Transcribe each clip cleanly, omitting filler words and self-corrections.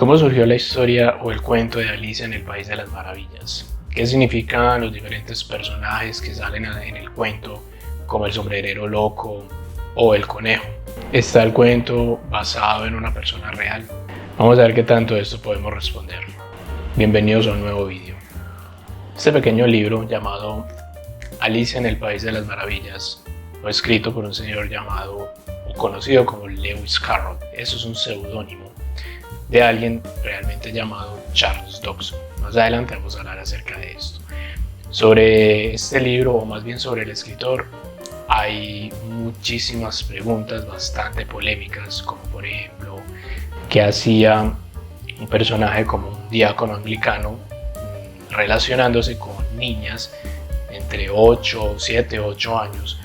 ¿Cómo surgió la historia o el cuento de Alicia en el País de las Maravillas? ¿Qué significan los diferentes personajes que salen en el cuento, como el sombrerero loco o el conejo? ¿Está el cuento basado en una persona real? Vamos a ver qué tanto de esto podemos responder. Bienvenidos a un nuevo vídeo. Este pequeño libro llamado Alicia en el País de las Maravillas fue escrito por un señor llamado o conocido como Lewis Carroll. Eso es un seudónimo de alguien realmente llamado Charles Dodgson. Más adelante vamos a hablar acerca de esto. Sobre este libro, o más bien sobre el escritor, hay muchísimas preguntas bastante polémicas, como por ejemplo, ¿qué hacía un personaje como un diácono anglicano relacionándose con niñas entre 7, 8 años?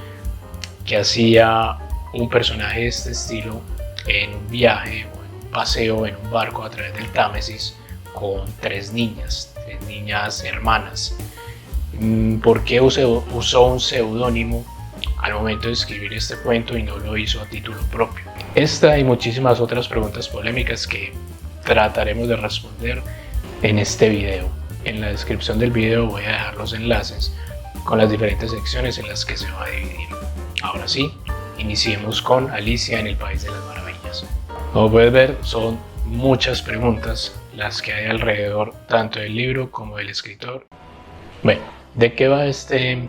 ¿Qué hacía un personaje de este estilo en un viaje o en un paseo en un barco a través del Támesis con tres niñas hermanas? ¿Por qué usó un seudónimo al momento de escribir este cuento y no lo hizo a título propio? Esta y muchísimas otras preguntas polémicas que trataremos de responder en este video. En la descripción del video voy a dejar los enlaces con las diferentes secciones en las que se va a dividir. Ahora sí, iniciemos con Alicia en el País de las Maravillas. Como puedes ver, son muchas preguntas las que hay alrededor tanto del libro como del escritor. Bueno, ¿de qué va este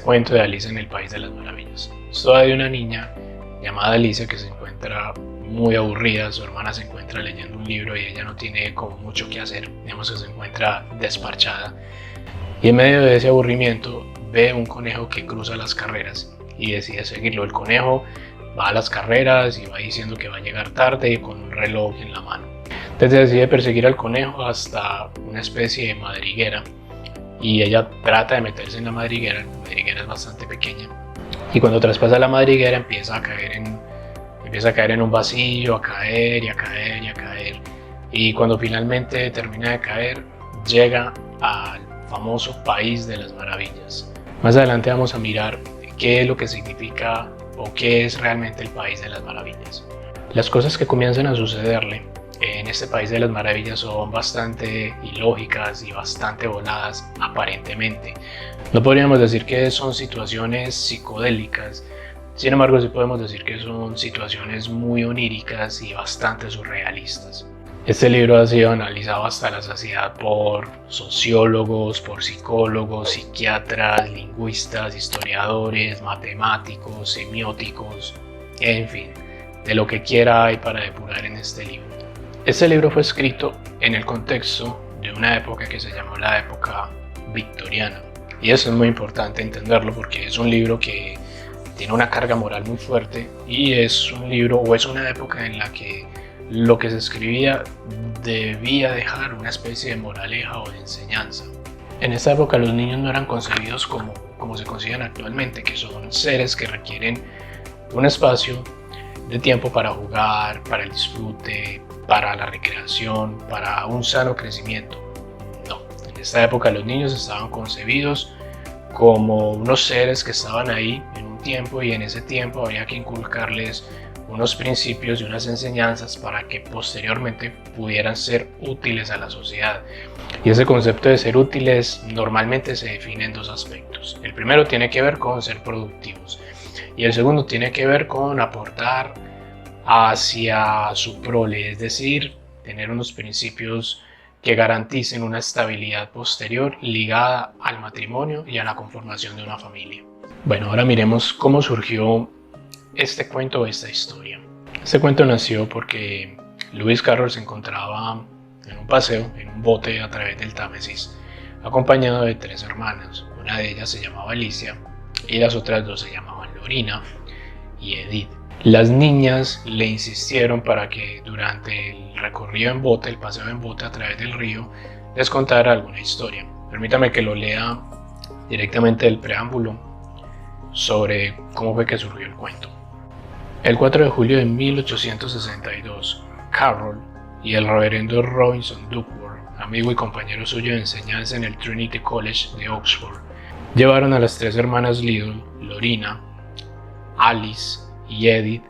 cuento de Alicia en el País de las Maravillas? Esto va de una niña llamada Alicia que se encuentra muy aburrida. Su hermana se encuentra leyendo un libro y ella no tiene como mucho que hacer. Digamos que se encuentra desparchada. Y en medio de ese aburrimiento ve un conejo que cruza las carreras y decide seguirlo. El conejo va a las carreras y va diciendo que va a llegar tarde con un reloj en la mano. Entonces decide perseguir al conejo hasta una especie de madriguera y ella trata de meterse en la madriguera. La madriguera es bastante pequeña y cuando traspasa la madriguera empieza a caer en un vacío, a caer y cuando finalmente termina de caer llega al famoso País de las Maravillas. Más adelante vamos a mirar qué es lo que significa o qué es realmente el País de las Maravillas. Las cosas que comienzan a sucederle en este País de las Maravillas son bastante ilógicas y bastante voladas aparentemente. No podríamos decir que son situaciones psicodélicas, sin embargo sí podemos decir que son situaciones muy oníricas y bastante surrealistas. Este libro ha sido analizado hasta la saciedad por sociólogos, por psicólogos, psiquiatras, lingüistas, historiadores, matemáticos, semióticos, en fin, de lo que quiera hay para depurar en este libro. Este libro fue escrito en el contexto de una época que se llamó la época victoriana. Y eso es muy importante entenderlo porque es un libro que tiene una carga moral muy fuerte y es un libro o es una época en la que lo que se escribía debía dejar una especie de moraleja o de enseñanza. En esta época los niños no eran concebidos como se conciben actualmente, que son seres que requieren un espacio de tiempo para jugar, para el disfrute, para la recreación, para un sano crecimiento. No, en esta época los niños estaban concebidos como unos seres que estaban ahí en un tiempo y en ese tiempo había que inculcarles unos principios y unas enseñanzas para que posteriormente pudieran ser útiles a la sociedad. Y ese concepto de ser útiles normalmente se define en dos aspectos. El primero tiene que ver con ser productivos y el segundo tiene que ver con aportar hacia su prole, es decir, tener unos principios que garanticen una estabilidad posterior ligada al matrimonio y a la conformación de una familia. Bueno, ahora miremos cómo surgió este cuento o esta historia. Este cuento nació porque Lewis Carroll se encontraba en un paseo, en un bote a través del Támesis, acompañado de tres hermanas. Una de ellas se llamaba Alicia y las otras dos se llamaban Lorina y Edith. Las niñas le insistieron para que durante el recorrido en bote, el paseo en bote a través del río, les contara alguna historia. Permítame que lo lea directamente del preámbulo sobre cómo fue que surgió el cuento. El 4 de julio de 1862, Carroll y el reverendo Robinson Duckworth, amigo y compañero suyo de enseñanza en el Trinity College de Oxford, llevaron a las tres hermanas Little, Lorina, Alice y Edith,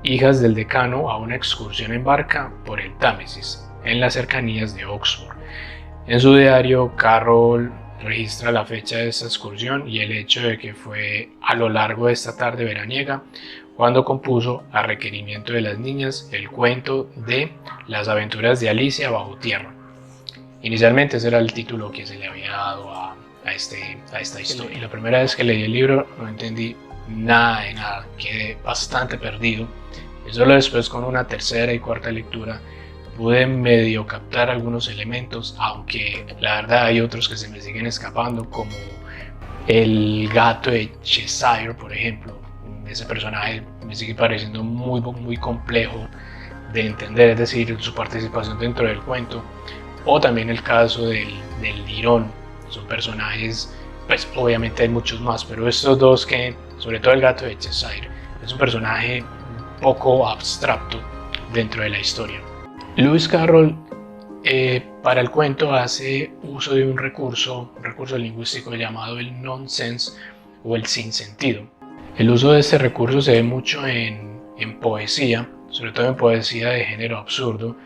hijas del decano, a una excursión en barca por el Támesis. en las cercanías de Oxford. En su diario, Carroll registra la fecha de esta excursión y el hecho de que fue a lo largo de esta tarde veraniega cuando compuso, a requerimiento de las niñas, el cuento de Las aventuras de Alicia bajo tierra. Inicialmente ese era el título que se le había dado a esta historia. Y la primera vez que leí el libro no entendí nada de nada, quedé bastante perdido. Y solo después, con una tercera y cuarta lectura, pude medio captar algunos elementos, aunque la verdad hay otros que se me siguen escapando, como el gato de Cheshire, por ejemplo. Ese personaje me sigue pareciendo muy complejo de entender, es decir, su participación dentro del cuento. O también el caso del lirón. Son personajes, pues obviamente hay muchos más, pero estos dos, que sobre todo el gato de Cheshire, es un personaje un poco abstracto dentro de la historia. Lewis Carroll para el cuento hace uso de un recurso lingüístico llamado el nonsense o el sinsentido. El uso de este recurso se ve mucho en poesía, sobre todo en poesía de género absurdo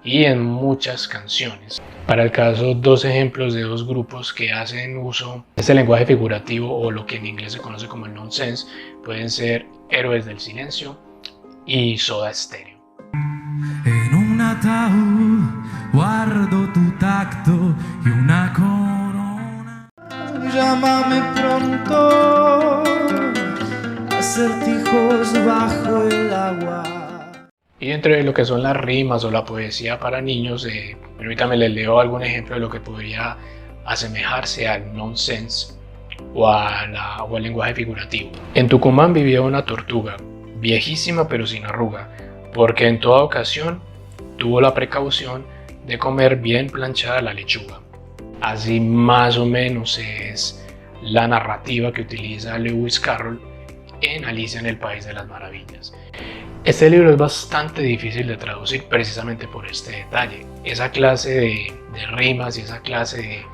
y en muchas canciones. Para el caso, dos ejemplos de dos grupos que hacen uso de este lenguaje figurativo, o lo que en inglés se conoce como el nonsense, pueden ser Héroes del Silencio y Soda Stereo. En un ataúd guardo tu tacto y una corona. Llámame pronto, acertijos bajo el agua. Y entre lo que son las rimas o la poesía para niños, permítame les leo algún ejemplo de lo que podría asemejarse al nonsense o al lenguaje figurativo. En Tucumán vivía una tortuga, viejísima pero sin arruga, porque en toda ocasión tuvo la precaución de comer bien planchada la lechuga. Así más o menos es la narrativa que utiliza Lewis Carroll en Alicia en el País de las Maravillas. Este libro es bastante difícil de traducir precisamente por este detalle. Esa clase de rimas y esa clase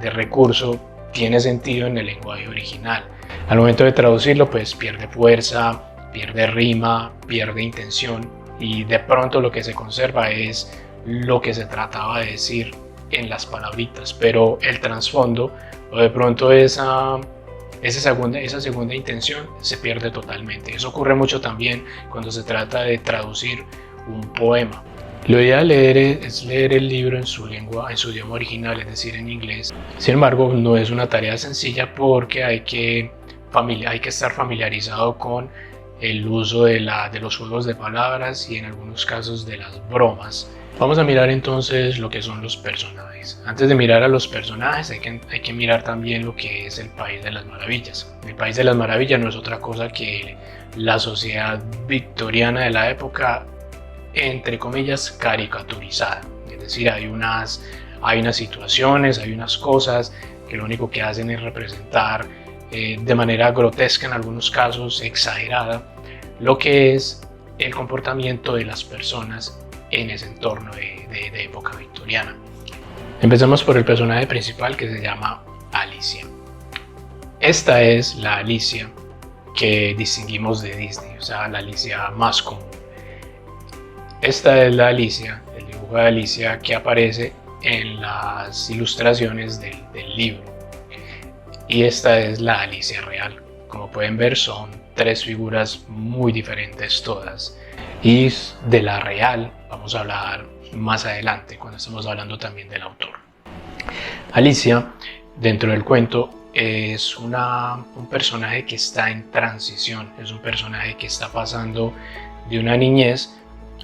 de recurso tiene sentido en el lenguaje original. Al momento de traducirlo, pues pierde fuerza, pierde rima, pierde intención, y de pronto lo que se conserva es lo que se trataba de decir en las palabritas, pero el trasfondo o de pronto esa segunda intención se pierde totalmente. Eso ocurre mucho también cuando se trata de traducir un poema. Lo ideal es leer el libro en su idioma original, es decir, en inglés. Sin embargo, no es una tarea sencilla porque hay que estar familiarizado con el uso de los juegos de palabras y en algunos casos de las bromas. Vamos a mirar entonces lo que son los personajes. Antes de mirar a los personajes hay que mirar también lo que es el País de las Maravillas. El País de las Maravillas no es otra cosa que la sociedad victoriana de la época, entre comillas, caricaturizada. Es decir, hay unas situaciones, hay unas cosas que lo único que hacen es representar de manera grotesca, en algunos casos exagerada, lo que es el comportamiento de las personas en ese entorno de época victoriana. Empezamos por el personaje principal, que se llama Alicia. Esta es la Alicia que distinguimos de Disney, o sea, la Alicia más común. Esta es la Alicia, el dibujo de Alicia que aparece en las ilustraciones del libro. Y esta es la Alicia real. Como pueden ver, son tres figuras muy diferentes todas. Y de la real vamos a hablar más adelante, cuando estemos hablando también del autor. Alicia, dentro del cuento, es un personaje que está en transición. Es un personaje que está pasando de una niñez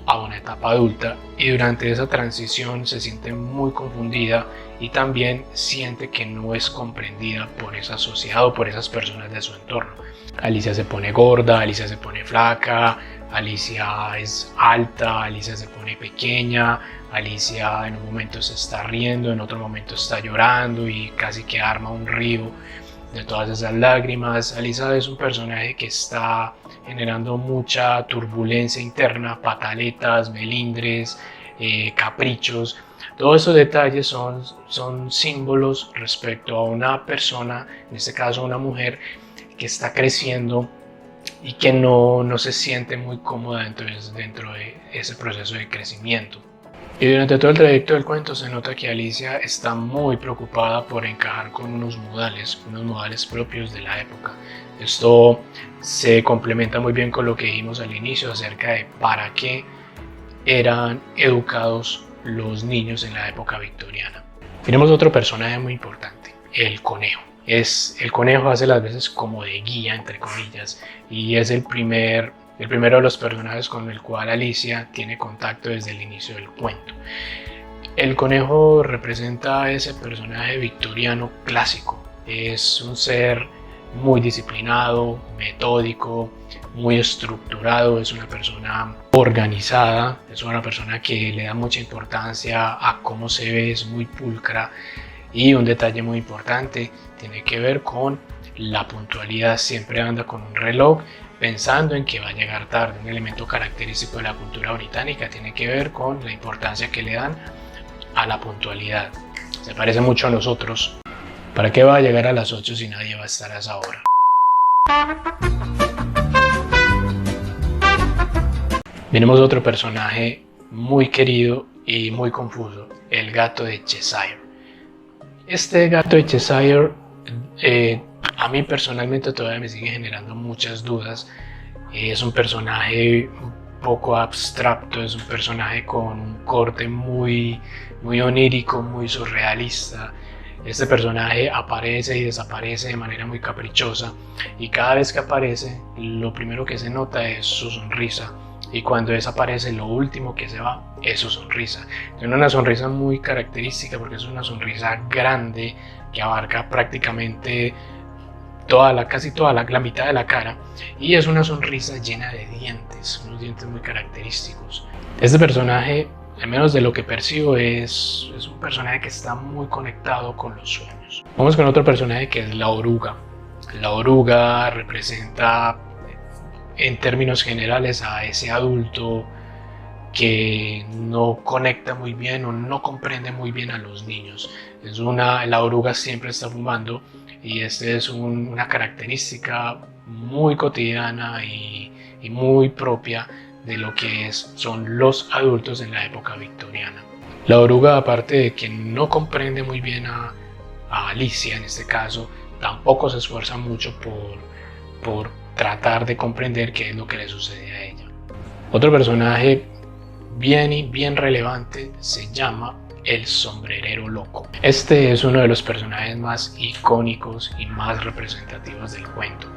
a una etapa adulta, y durante esa transición se siente muy confundida y también siente que no es comprendida por esa sociedad o por esas personas de su entorno. Alicia se pone gorda, Alicia se pone flaca, Alicia es alta, Alicia se pone pequeña, Alicia en un momento se está riendo, en otro momento está llorando y casi que arma un río de todas esas lágrimas. Alicia es un personaje que está generando mucha turbulencia interna, pataletas, melindres, caprichos. Todos esos detalles son símbolos respecto a una persona, en este caso una mujer, que está creciendo y que no se siente muy cómoda dentro de ese proceso de crecimiento. Y durante todo el trayecto del cuento se nota que Alicia está muy preocupada por encajar con unos modales propios de la época. Esto se complementa muy bien con lo que dijimos al inicio acerca de para qué eran educados los niños en la época victoriana. Tenemos otro personaje muy importante, el conejo. El conejo hace las veces como de guía, entre comillas, y es el primero de los personajes con el cual Alicia tiene contacto desde el inicio del cuento. El conejo representa a ese personaje victoriano clásico. Es un ser muy disciplinado, metódico, muy estructurado, es una persona organizada, es una persona que le da mucha importancia a cómo se ve, es muy pulcra, y un detalle muy importante tiene que ver con la puntualidad. Siempre anda con un reloj pensando en que va a llegar tarde. Un elemento característico de la cultura británica tiene que ver con la importancia que le dan a la puntualidad. Se parece mucho a nosotros. ¿Para qué va a llegar a las 8 si nadie va a estar a esa hora? Tenemos otro personaje muy querido y muy confuso, el gato de Cheshire. Este gato de Cheshire a mí personalmente todavía me sigue generando muchas dudas. Es un personaje un poco abstracto, es un personaje con un corte muy onírico, muy surrealista. Este personaje aparece y desaparece de manera muy caprichosa, y cada vez que aparece lo primero que se nota es su sonrisa, y cuando desaparece lo último que se va es su sonrisa. Tiene una sonrisa muy característica porque es una sonrisa grande que abarca prácticamente casi toda la mitad de la cara, y es una sonrisa llena de dientes, unos dientes muy característicos. Este personaje, al menos de lo que percibo, es un personaje que está muy conectado con los sueños. Vamos con otro personaje que es la oruga. La oruga representa en términos generales a ese adulto que no conecta muy bien o no comprende muy bien a los niños. La oruga siempre está fumando, y esta es una característica muy cotidiana y muy propia de lo que son los adultos en la época victoriana. La oruga, aparte de que no comprende muy bien a Alicia en este caso, tampoco se esfuerza mucho por tratar de comprender qué es lo que le sucede a ella. Otro personaje bien relevante se llama el sombrerero loco. Este es uno de los personajes más icónicos y más representativos del cuento.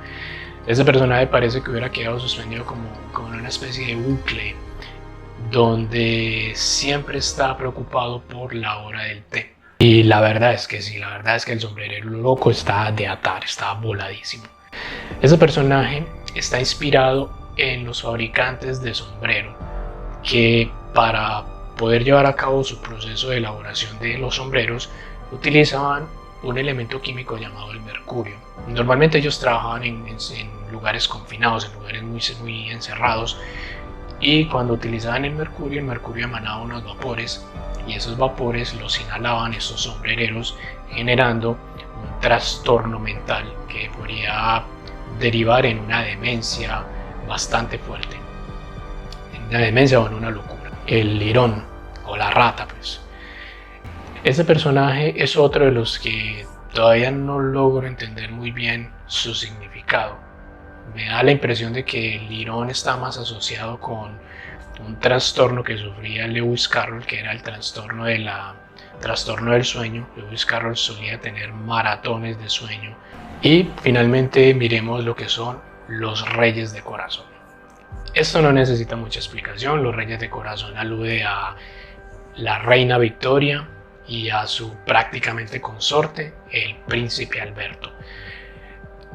Este personaje parece que hubiera quedado suspendido como en una especie de bucle, donde siempre está preocupado por la hora del té. Y la verdad es que sí, la verdad es que el sombrerero loco está de atar, está voladísimo. Este personaje está inspirado en los fabricantes de sombrero, que para poder llevar a cabo su proceso de elaboración de los sombreros utilizaban un elemento químico llamado el mercurio. Normalmente ellos trabajaban en lugares confinados, en lugares muy encerrados, y cuando utilizaban el mercurio emanaba unos vapores, y esos vapores los inhalaban estos sombrereros, generando un trastorno mental que podría derivar en una demencia bastante fuerte, en una demencia o en una locura. El lirón o la rata, pues. Este personaje es otro de los que todavía no logro entender muy bien su significado. Me da la impresión de que el lirón está más asociado con un trastorno que sufría Lewis Carroll, que era el trastorno del sueño. Lewis Carroll solía tener maratones de sueño. Y finalmente miremos lo que son los reyes de corazón. Esto no necesita mucha explicación. Los reyes de corazón alude a la reina Victoria y a su prácticamente consorte, el príncipe Alberto.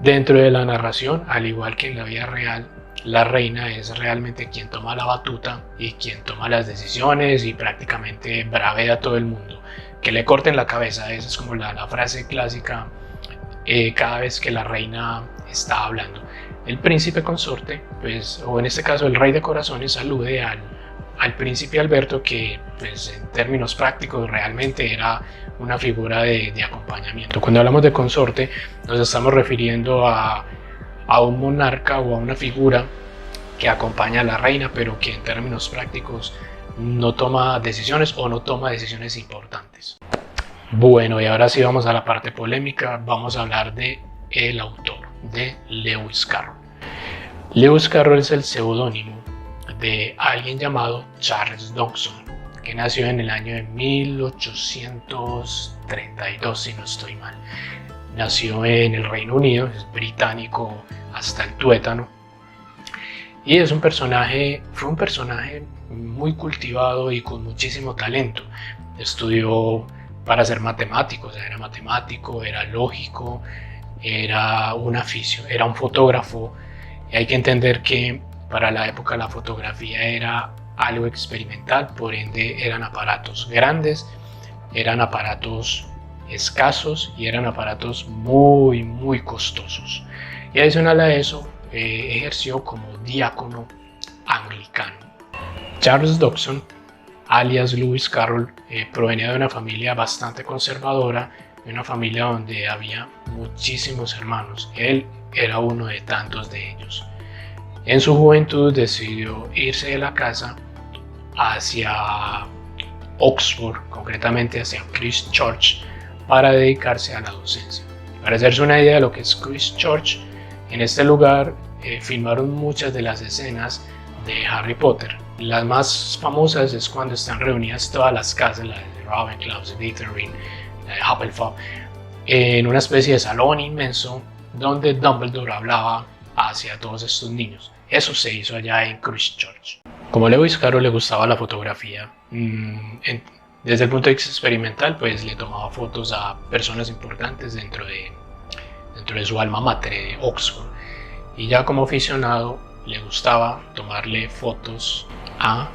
Dentro de la narración, al igual que en la vida real, la reina es realmente quien toma la batuta y quien toma las decisiones y prácticamente bravea a todo el mundo. Que le corten la cabeza, esa es como la frase clásica cada vez que la reina está hablando. El príncipe consorte, pues, o en este caso el rey de corazones, alude al príncipe Alberto, que pues, en términos prácticos realmente era una figura de acompañamiento. Cuando hablamos de consorte nos estamos refiriendo a un monarca o a una figura que acompaña a la reina, pero que en términos prácticos no toma decisiones o no toma decisiones importantes. Bueno, y ahora sí vamos a la parte polémica. Vamos a hablar de el autor, de Lewis Carroll. Lewis Carroll es el seudónimo de alguien llamado Charles Dodgson, que nació en el año de 1832, si no estoy mal. Nació en el Reino Unido, es británico hasta el tuétano, y fue un personaje muy cultivado y con muchísimo talento. Estudió para ser matemático, o sea, era matemático, era lógico, era un fotógrafo. Y hay que entender que para la época la fotografía era algo experimental, por ende eran aparatos grandes, eran aparatos escasos y eran aparatos muy costosos. Y adicional a eso, ejerció como diácono anglicano. Charles Dodgson, alias Lewis Carroll, provenía de una familia bastante conservadora, de una familia donde había muchísimos hermanos. Él era uno de tantos de ellos. En su juventud decidió irse de la casa hacia Oxford, concretamente hacia Christ Church, para dedicarse a la docencia. Para hacerse una idea de lo que es Christ Church, en este lugar filmaron muchas de las escenas de Harry Potter. Las más famosas es cuando están reunidas todas las casas, la de Ravenclaw, Slytherin, la de Hufflepuff, en una especie de salón inmenso donde Dumbledore hablaba hacia todos estos niños. Eso se hizo allá en Christ Church. Como a Lewis Carroll le gustaba la fotografía, desde el punto de vista experimental, pues le tomaba fotos a personas importantes dentro de su alma mater, de Oxford. Y ya como aficionado le gustaba tomarle fotos a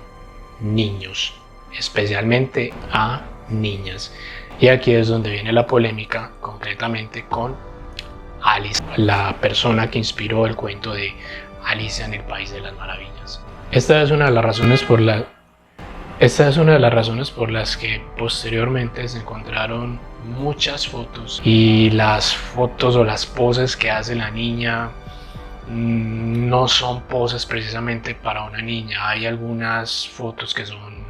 niños, especialmente a niñas. Y aquí es donde viene la polémica, concretamente con Alice, la persona que inspiró el cuento de Alicia en el País de las Maravillas. Esta es una de las razones por las que posteriormente se encontraron muchas fotos, y las fotos o las poses que hace la niña no son poses precisamente para una niña. Hay algunas fotos que son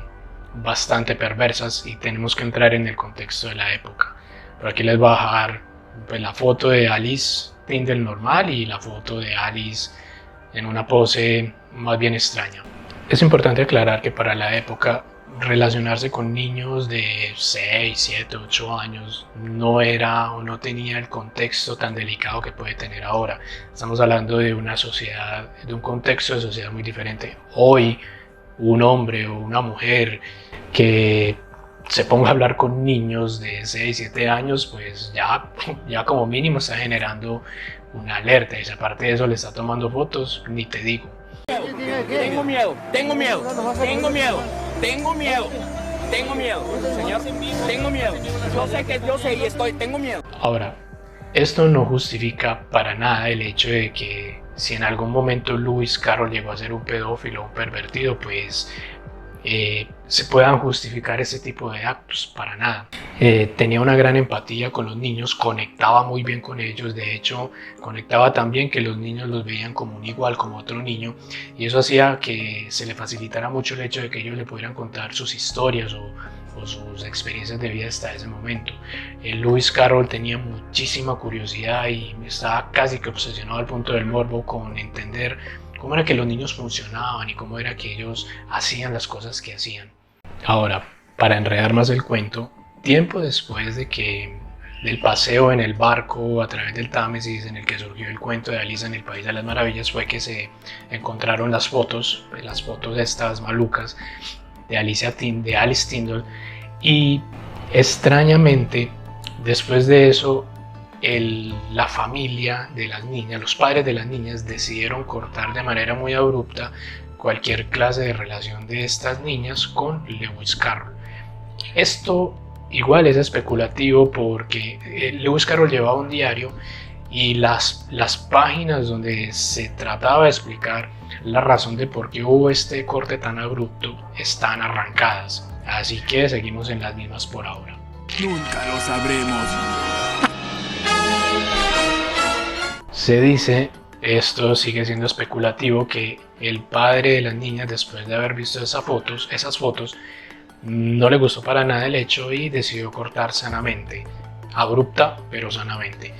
bastante perversas y tenemos que entrar en el contexto de la época. Pero aquí les voy a dejar pues, la foto de Alice Tyndall normal y la foto de Alice en una pose más bien extraña. Es importante aclarar que para la época relacionarse con niños de 6, 7, 8 años no era o no tenía el contexto tan delicado que puede tener ahora. Estamos hablando de una sociedad, de un contexto de sociedad muy diferente. Hoy un hombre o una mujer que se ponga a hablar con niños de 6, 7 años, pues ya como mínimo está generando una alerta, y si aparte de eso le está tomando fotos, ni te digo. Tengo miedo, señor, tengo miedo. Tengo miedo. Ahora, esto no justifica para nada el hecho de que si en algún momento Lewis Carroll llegó a ser un pedófilo o un pervertido, pues se puedan justificar ese tipo de actos, para nada. Tenía una gran empatía con los niños, conectaba muy bien con ellos. De hecho, conectaba también que los niños los veían como un igual, como otro niño, y eso hacía que se le facilitara mucho el hecho de que ellos le pudieran contar sus historias o sus experiencias de vida hasta ese momento. Lewis Carroll tenía muchísima curiosidad y estaba casi que obsesionado al punto del morbo con entender cómo era que los niños funcionaban y cómo era que ellos hacían las cosas que hacían. Ahora, para enredar más el cuento, tiempo después del paseo en el barco a través del Támesis, en el que surgió el cuento de Alicia en el País de las Maravillas, fue que se encontraron las fotos estas malucas de Alice Tyndall, y extrañamente después de eso la familia de las niñas, los padres de las niñas, decidieron cortar de manera muy abrupta cualquier clase de relación de estas niñas con Lewis Carroll. Esto igual es especulativo porque Lewis Carroll llevaba un diario y las páginas donde se trataba de explicar la razón de por qué hubo este corte tan abrupto están arrancadas, así que seguimos en las mismas por ahora. Nunca lo sabremos. Se dice esto sigue siendo especulativo que el padre de las niñas, después de haber visto esas fotos, no le gustó para nada el hecho y decidió cortar sanamente, abrupta pero sanamente.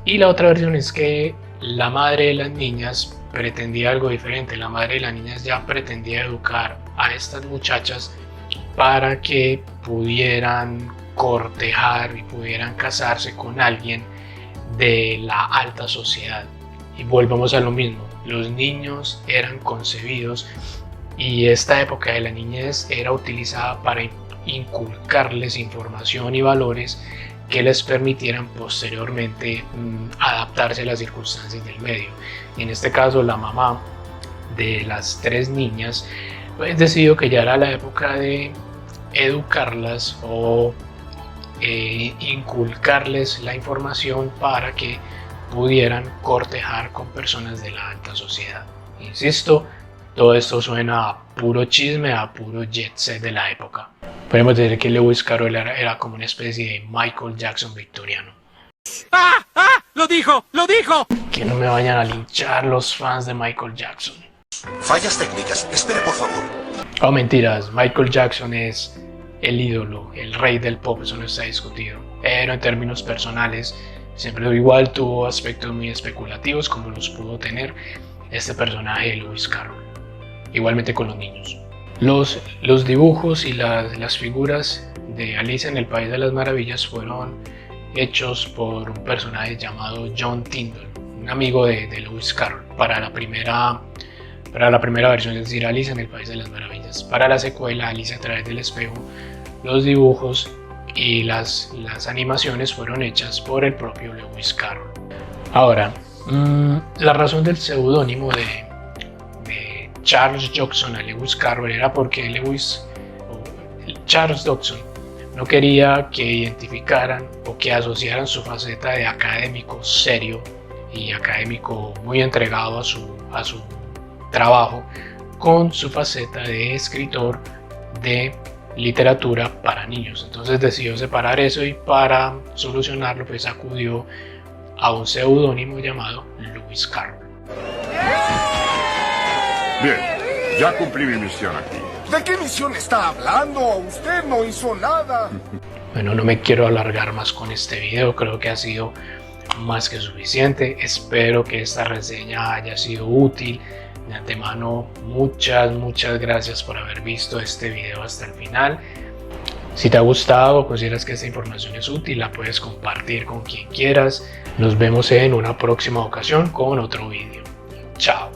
Y la otra versión es que la madre de las niñas pretendía algo diferente. La madre de las niñas ya pretendía educar a estas muchachas para que pudieran cortejar y pudieran casarse con alguien de la alta sociedad. Y volvamos a lo mismo, los niños eran concebidos y esta época de la niñez era utilizada para inculcarles información y valores que les permitieran posteriormente adaptarse a las circunstancias del medio. Y en este caso la mamá de las 3 niñas pues decidió que ya era la época de educarlas o inculcarles la información para que pudieran cortejar con personas de la alta sociedad. Insisto, todo esto suena a puro chisme, a puro jet set de la época. Podemos decir que Lewis Carroll era como una especie de Michael Jackson victoriano. ¡Ah! ¡Ah! ¡Lo dijo! ¡Lo dijo! Que no me vayan a linchar los fans de Michael Jackson. Fallas técnicas. Espere, por favor. Oh, mentiras. Michael Jackson es el ídolo, el rey del pop, eso no está discutido. Pero en términos personales, siempre igual tuvo aspectos muy especulativos como los pudo tener este personaje de Lewis Carroll. Igualmente con los niños. Los dibujos y las figuras de Alicia en el País de las Maravillas fueron hechos por un personaje llamado John Tyndall, un amigo de Lewis Carroll, para la primera versión, es decir, Alicia en el País de las Maravillas. Para la secuela, Alicia a través del espejo, los dibujos y las animaciones fueron hechas por el propio Lewis Carroll. Ahora, la razón del seudónimo de Charles Dodgson a Lewis Carroll era porque Charles Dodgson no quería que identificaran o que asociaran su faceta de académico serio y académico muy entregado a su trabajo con su faceta de escritor de literatura para niños. Entonces decidió separar eso y para solucionarlo pues acudió a un seudónimo llamado Lewis Carroll. Bien, ya cumplí mi misión aquí. ¿De qué misión está hablando? Usted no hizo nada. Bueno, no me quiero alargar más con este video, creo que ha sido más que suficiente. Espero que esta reseña haya sido útil. De antemano, muchas gracias por haber visto este video hasta el final. Si te ha gustado o consideras que esta información es útil, la puedes compartir con quien quieras. Nos vemos en una próxima ocasión con otro video. Chao.